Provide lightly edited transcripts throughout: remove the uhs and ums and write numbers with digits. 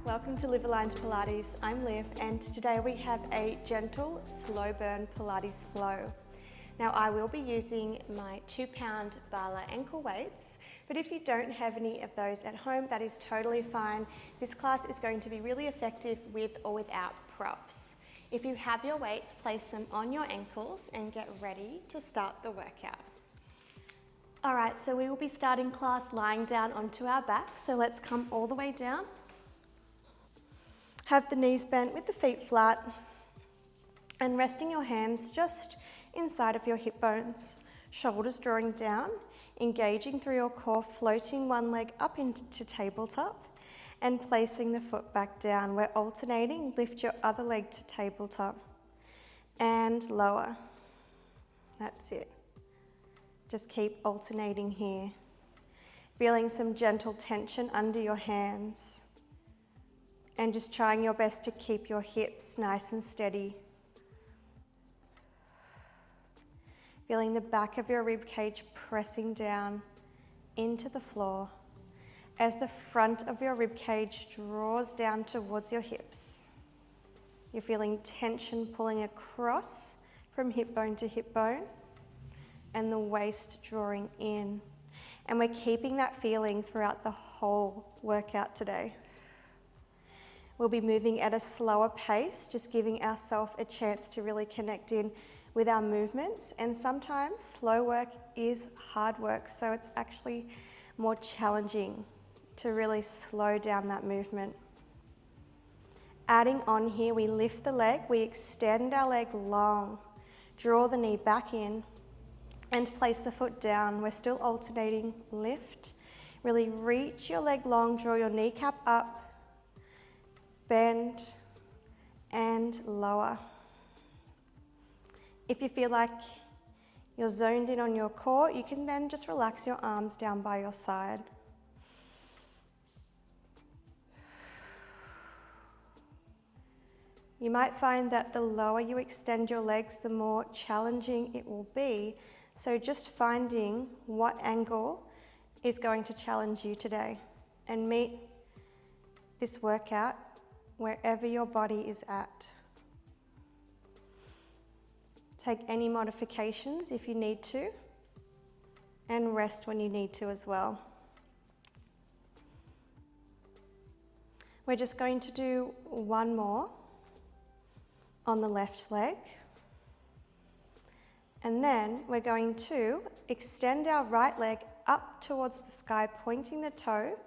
welcome to Live Aligned Pilates. I'm Liv and today we have a gentle slow burn Pilates flow. Now I will be using my 2-pound Bala ankle weights, but if you don't have any of those at home, that is totally fine. This class is going to be really effective with or without props. If you have your weights, place them on your ankles and get ready to start the workout. All right, so we will be starting class lying down onto our back. So let's come all the way down. Have the knees bent with the feet flat and resting your hands just inside of your hip bones. Shoulders drawing down, engaging through your core, floating one leg up into tabletop and placing the foot back down. We're alternating, lift your other leg to tabletop and lower. That's it. Just keep alternating here. Feeling some gentle tension under your hands and just trying your best to keep your hips nice and steady. Feeling the back of your rib cage pressing down into the floor as the front of your rib cage draws down towards your hips. You're feeling tension pulling across from hip bone to hip bone and the waist drawing in. And we're keeping that feeling throughout the whole workout today. We'll be moving at a slower pace, just giving ourselves a chance to really connect in with our movements. And sometimes slow work is hard work, so it's actually more challenging to really slow down that movement. Adding on here, we lift the leg, we extend our leg long, draw the knee back in, and place the foot down. We're still alternating, lift. Really reach your leg long, draw your kneecap up, bend, and lower. If you feel like you're zoned in on your core, you can then just relax your arms down by your side. You might find that the lower you extend your legs, the more challenging it will be. So just finding what angle is going to challenge you today and meet this workout wherever your body is at. Take any modifications if you need to, and rest when you need to as well. We're just going to do one more on the left leg. And then we're going to extend our right leg up towards the sky, pointing the toe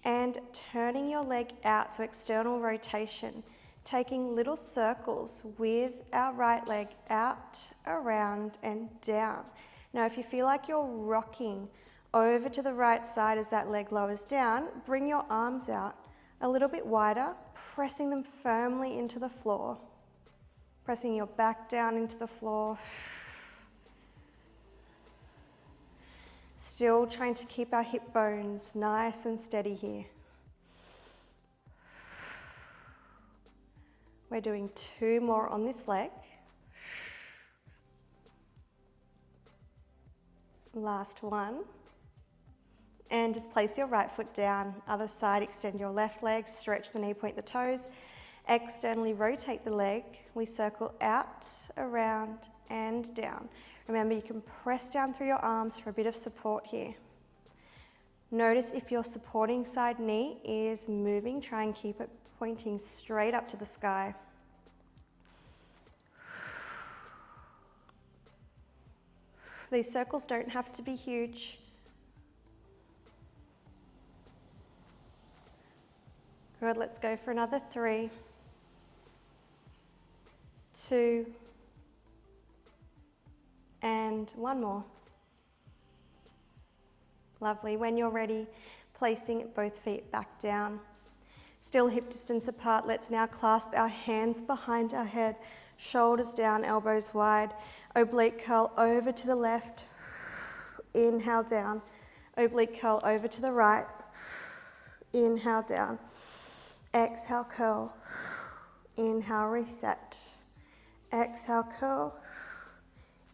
and turning your leg out, so external rotation. Taking little circles with our right leg out, around and down. Now if you feel like you're rocking over to the right side as that leg lowers down, bring your arms out a little bit wider, pressing them firmly into the floor. Pressing your back down into the floor. Still trying to keep our hip bones nice and steady here. We're doing 2 more on this leg. Last one. And just place your right foot down. Other side, extend your left leg, stretch the knee, point the toes. Externally rotate the leg. We circle out, around and down. Remember, you can press down through your arms for a bit of support here. Notice if your supporting side knee is moving, try and keep it pointing straight up to the sky. These circles don't have to be huge. Good, let's go for another 3, 2, and 1 more. Lovely. When you're ready, placing both feet back down. Still hip distance apart. Let's now clasp our hands behind our head, shoulders down, elbows wide. Oblique curl over to the left. Inhale down. Oblique curl over to the right. Inhale down. Exhale, curl. Inhale, reset. Exhale, curl.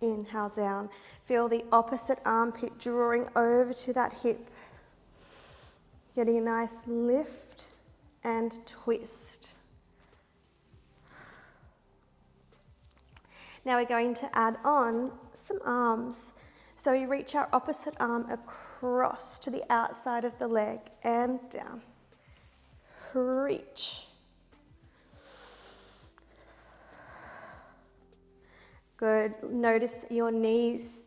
Inhale down. Feel the opposite armpit drawing over to that hip. Getting a nice lift and twist. Now we're going to add on some arms. So we reach our opposite arm across to the outside of the leg and down. Reach. Good. Notice your knees.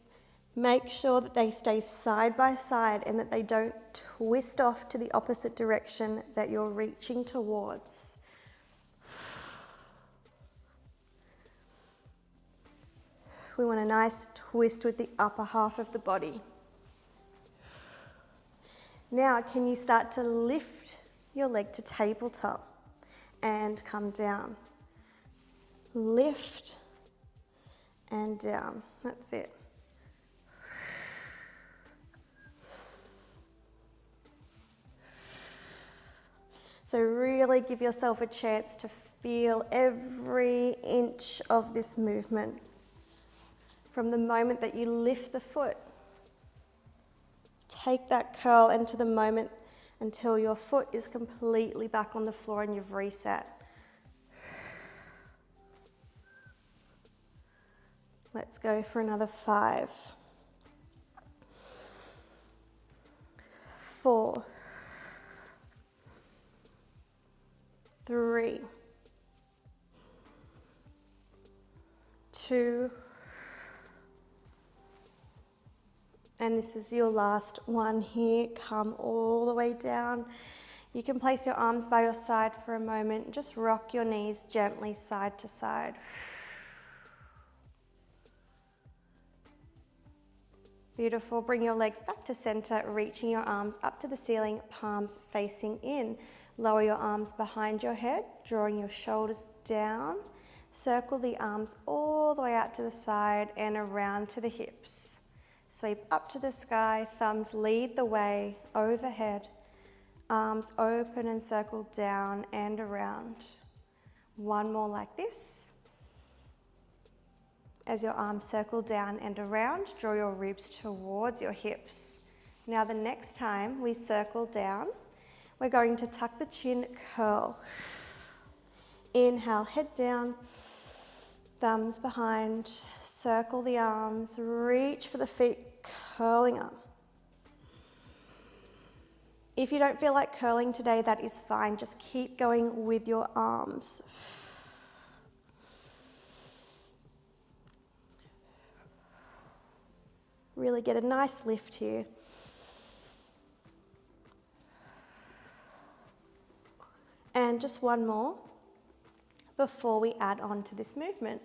Make sure that they stay side by side and that they don't twist off to the opposite direction that you're reaching towards. We want a nice twist with the upper half of the body. Now, can you start to lift your leg to tabletop and come down? Lift and down. That's it. So really give yourself a chance to feel every inch of this movement. From the moment that you lift the foot, take that curl into the moment until your foot is completely back on the floor and you've reset. Let's go for another 5, 4, 3, 2, and this is your last one here. Come all the way down. You can place your arms by your side for a moment. Just rock your knees gently side to side. Beautiful. Bring your legs back to center, reaching your arms up to the ceiling, palms facing in. Lower your arms behind your head, drawing your shoulders down. Circle the arms all the way out to the side and around to the hips. Sweep up to the sky, thumbs lead the way overhead. Arms open and circle down and around. One more like this. As your arms circle down and around, draw your ribs towards your hips. Now the next time we circle down, we're going to tuck the chin, curl. Inhale, head down, thumbs behind, circle the arms, reach for the feet, curling up. If you don't feel like curling today, that is fine. Just keep going with your arms. Really get a nice lift here. And just one more before we add on to this movement.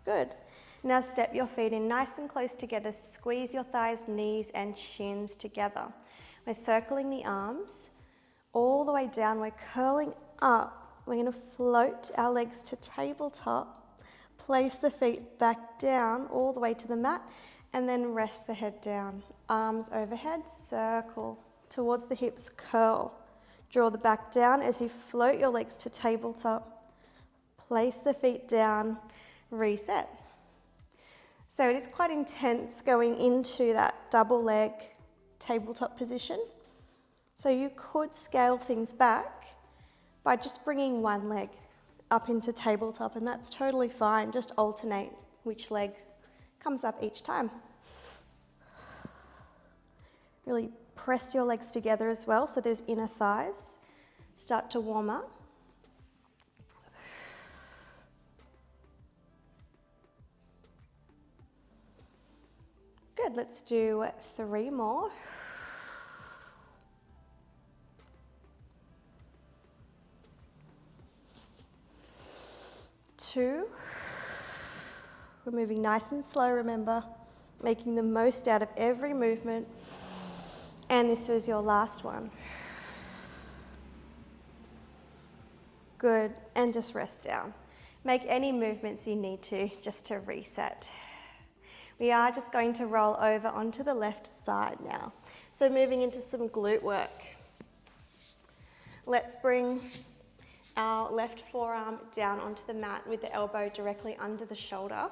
Good. Now step your feet in nice and close together. Squeeze your thighs, knees, and shins together. We're circling the arms all the way down. We're curling up. We're going to float our legs to tabletop. Place the feet back down all the way to the mat and then rest the head down. Arms overhead, circle towards the hips, curl. Draw the back down as you float your legs to tabletop. Place the feet down, reset. So it is quite intense going into that double leg tabletop position. So you could scale things back by just bringing one leg up into tabletop, and that's totally fine. Just alternate which leg comes up each time. Really press your legs together as well, so those inner thighs start to warm up. Good, let's do 3 more. Two. We're moving nice and slow, remember, making the most out of every movement. And this is your last one. Good, and just rest down. Make any movements you need to, just to reset. We are just going to roll over onto the left side now. So moving into some glute work. Let's bring our left forearm down onto the mat with the elbow directly under the shoulder.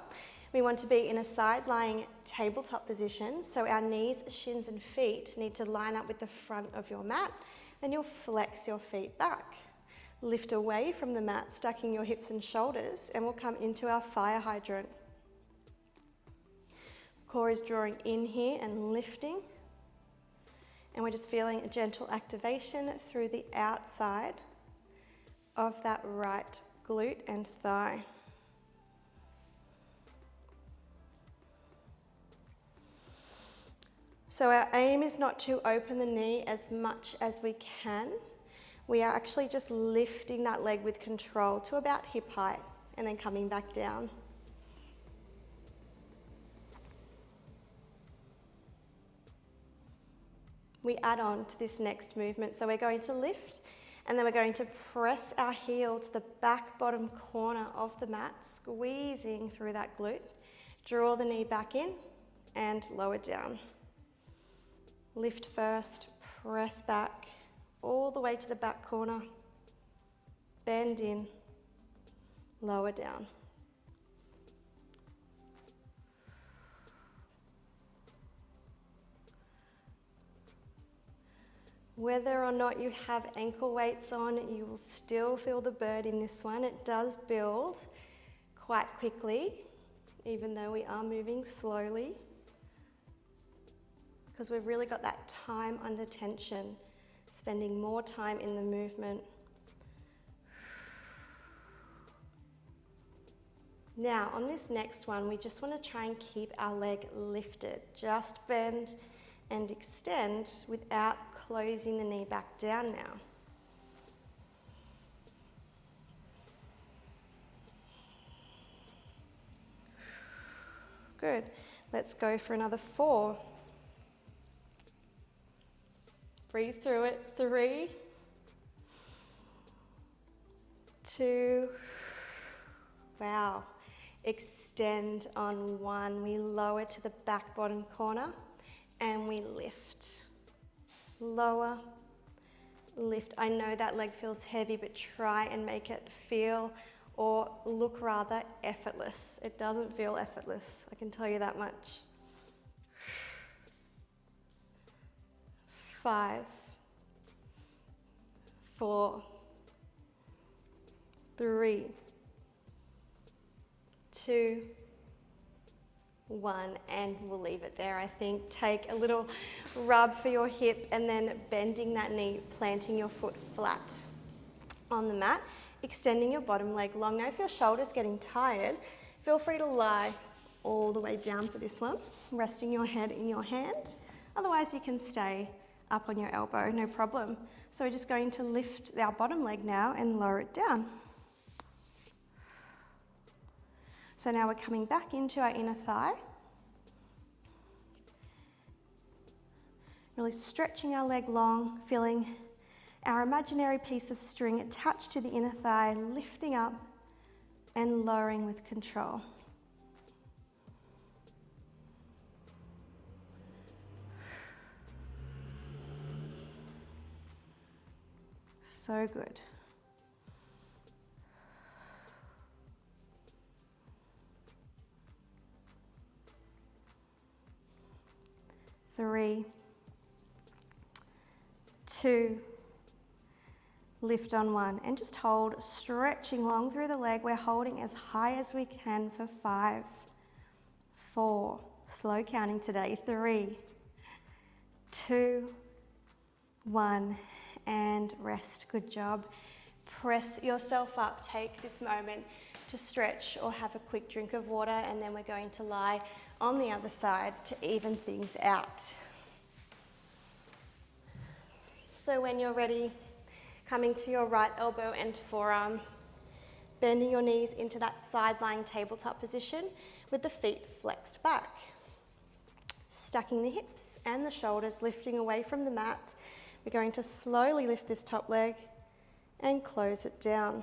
We want to be in a side-lying tabletop position, so our knees, shins and feet need to line up with the front of your mat. Then you'll flex your feet back. Lift away from the mat, stacking your hips and shoulders, and we'll come into our fire hydrant. Core is drawing in here and lifting. And we're just feeling a gentle activation through the outside of that right glute and thigh. So our aim is not to open the knee as much as we can. We are actually just lifting that leg with control to about hip height and then coming back down. We add on to this next movement. So we're going to lift and then we're going to press our heel to the back bottom corner of the mat, squeezing through that glute. Draw the knee back in and lower down. Lift first, press back all the way to the back corner. Bend in, lower down. Whether or not you have ankle weights on, you will still feel the burn in this one. It does build quite quickly, even though we are moving slowly, because we've really got that time under tension, spending more time in the movement. Now, on this next one, we just want to try and keep our leg lifted. Just bend and extend without closing the knee back down now. Good. Let's go for another 4. Breathe through it. 3, 2, wow. Extend on 1. We lower to the back bottom corner and we lift. Lower, lift. I know that leg feels heavy, but try and make it feel or look rather effortless. It doesn't feel effortless, I can tell you that much. 5, 4, 3, 2, 1, and we'll leave it there. I think take a little rub for your hip and then bending that knee, planting your foot flat on the mat, extending your bottom leg long. Now if your shoulder's getting tired, feel free to lie all the way down for this one, resting your head in your hand. Otherwise you can stay up on your elbow, no problem. So we're just going to lift our bottom leg now and lower it down. So now we're coming back into our inner thigh. Really stretching our leg long, feeling our imaginary piece of string attached to the inner thigh, lifting up and lowering with control. So good. Three, 2, lift on 1, and just hold, stretching long through the leg. We're holding as high as we can for 5, 4, slow counting today, 3, 2, 1, and rest. Good job. Press yourself up. Take this moment to stretch or have a quick drink of water, and then we're going to lie on the other side to even things out. So when you're ready, coming to your right elbow and forearm, bending your knees into that side-lying tabletop position with the feet flexed back. Stacking the hips and the shoulders, lifting away from the mat. We're going to slowly lift this top leg and close it down.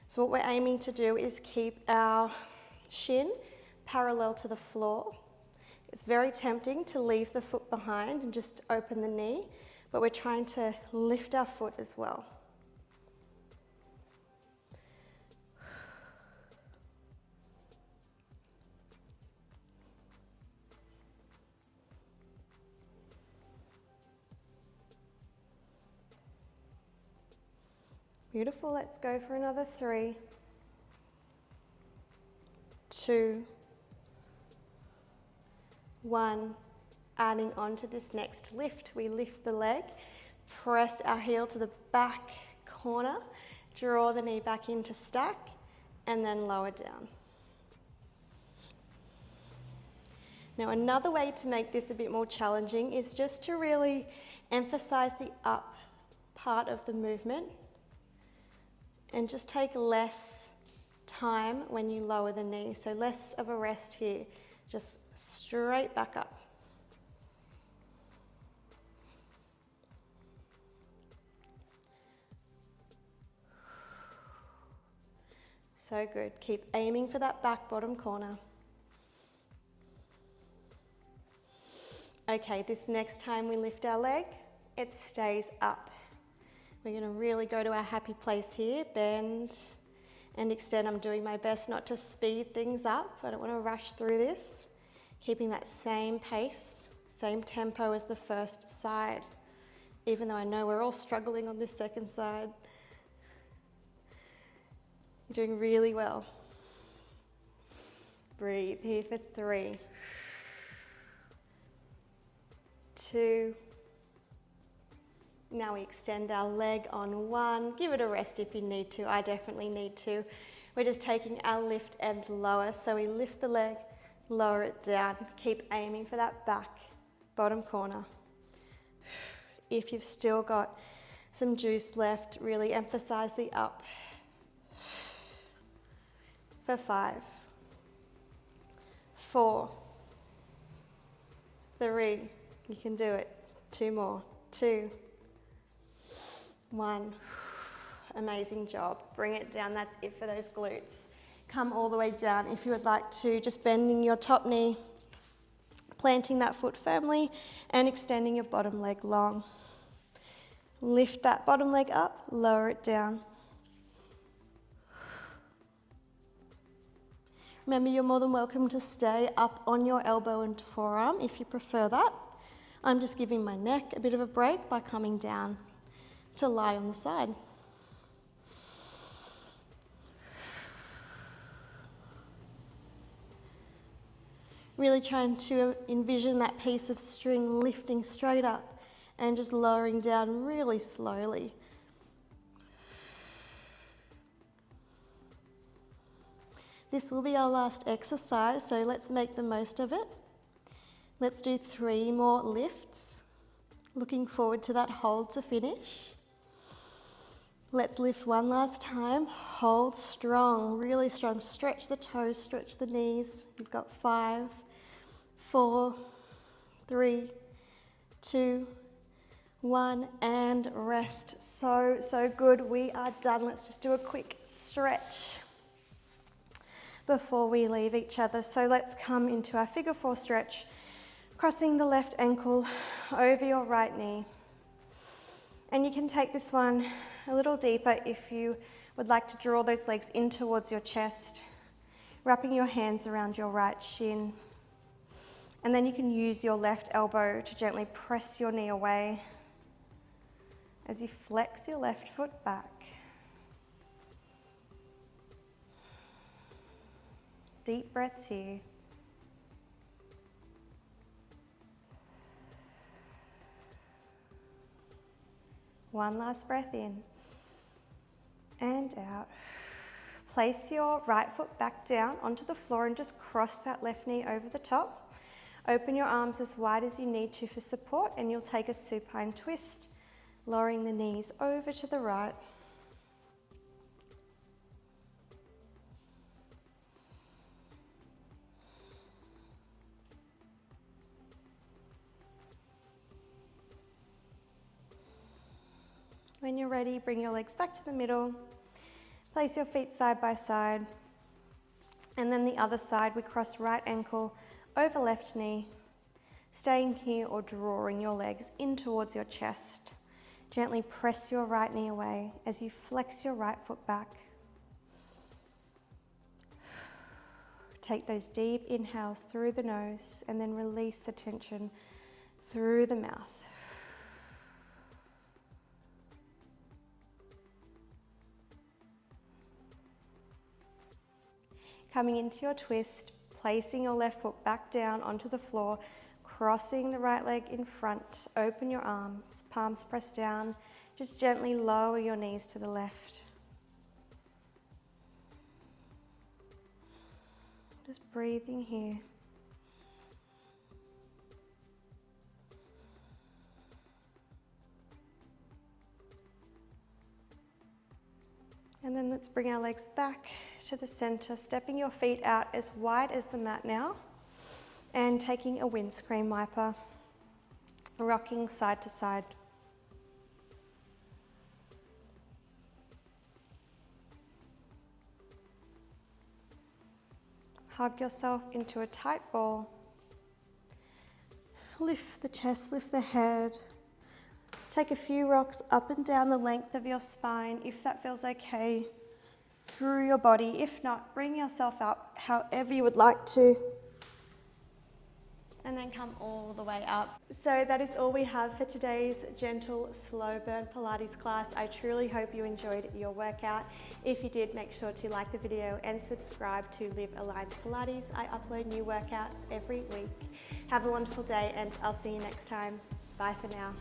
So what we're aiming to do is keep our shin parallel to the floor. It's very tempting to leave the foot behind and just open the knee, but we're trying to lift our foot as well. Beautiful, let's go for another 3, 2, 1. Adding on to this next lift, we lift the leg, press our heel to the back corner, draw the knee back into stack, and then lower down. Now another way to make this a bit more challenging is just to really emphasize the up part of the movement and just take less time when you lower the knee. So less of a rest here, just straight back up. So good. Keep aiming for that back bottom corner. Okay, this next time we lift our leg, it stays up. We're going to really go to our happy place here. Bend and extend. I'm doing my best not to speed things up. I don't want to rush through this. Keeping that same pace, same tempo as the first side. Even though I know we're all struggling on this second side. You're doing really well. Breathe here for 3, 2. Now we extend our leg on 1. Give it a rest if you need to. I definitely need to. We're just taking our lift and lower. So we lift the leg, lower it down. Keep aiming for that back bottom corner. If you've still got some juice left, really emphasize the up. For 5, 4, 3. You can do it. 2 more. 2, 1. Amazing job. Bring it down. That's it for those glutes. Come all the way down if you would like to. Just bending your top knee, planting that foot firmly, and extending your bottom leg long. Lift that bottom leg up, lower it down. Remember, you're more than welcome to stay up on your elbow and forearm if you prefer that. I'm just giving my neck a bit of a break by coming down to lie on the side. Really trying to envision that piece of string lifting straight up and just lowering down really slowly. This will be our last exercise, so let's make the most of it. Let's do 3 more lifts. Looking forward to that hold to finish. Let's lift one last time. Hold strong, really strong. Stretch the toes, stretch the knees. You've got 5, 4, 3, 2, 1, and rest. So good. We are done. Let's just do a quick stretch before we leave each other. So let's come into our figure 4 stretch, crossing the left ankle over your right knee. And you can take this one a little deeper if you would like to draw those legs in towards your chest, wrapping your hands around your right shin. And then you can use your left elbow to gently press your knee away as you flex your left foot back. Deep breaths here. One last breath in and out. Place your right foot back down onto the floor and just cross that left knee over the top. Open your arms as wide as you need to for support, and you'll take a supine twist, lowering the knees over to the right. When you're ready, bring your legs back to the middle. Place your feet side by side. And then the other side, we cross right ankle over left knee, staying here or drawing your legs in towards your chest. Gently press your right knee away as you flex your right foot back. Take those deep inhales through the nose and then release the tension through the mouth. Coming into your twist, placing your left foot back down onto the floor, crossing the right leg in front, open your arms, palms pressed down, just gently lower your knees to the left. Just breathing here. And then let's bring our legs back to the center, stepping your feet out as wide as the mat now, and taking a windscreen wiper, rocking side to side. Hug yourself into a tight ball. Lift the chest, lift the head. Take a few rocks up and down the length of your spine, if that feels okay, through your body. If not, bring yourself up however you would like to. And then come all the way up. So that is all we have for today's gentle slow burn Pilates class. I truly hope you enjoyed your workout. If you did, make sure to like the video and subscribe to Live Aligned Pilates. I upload new workouts every week. Have a wonderful day and I'll see you next time. Bye for now.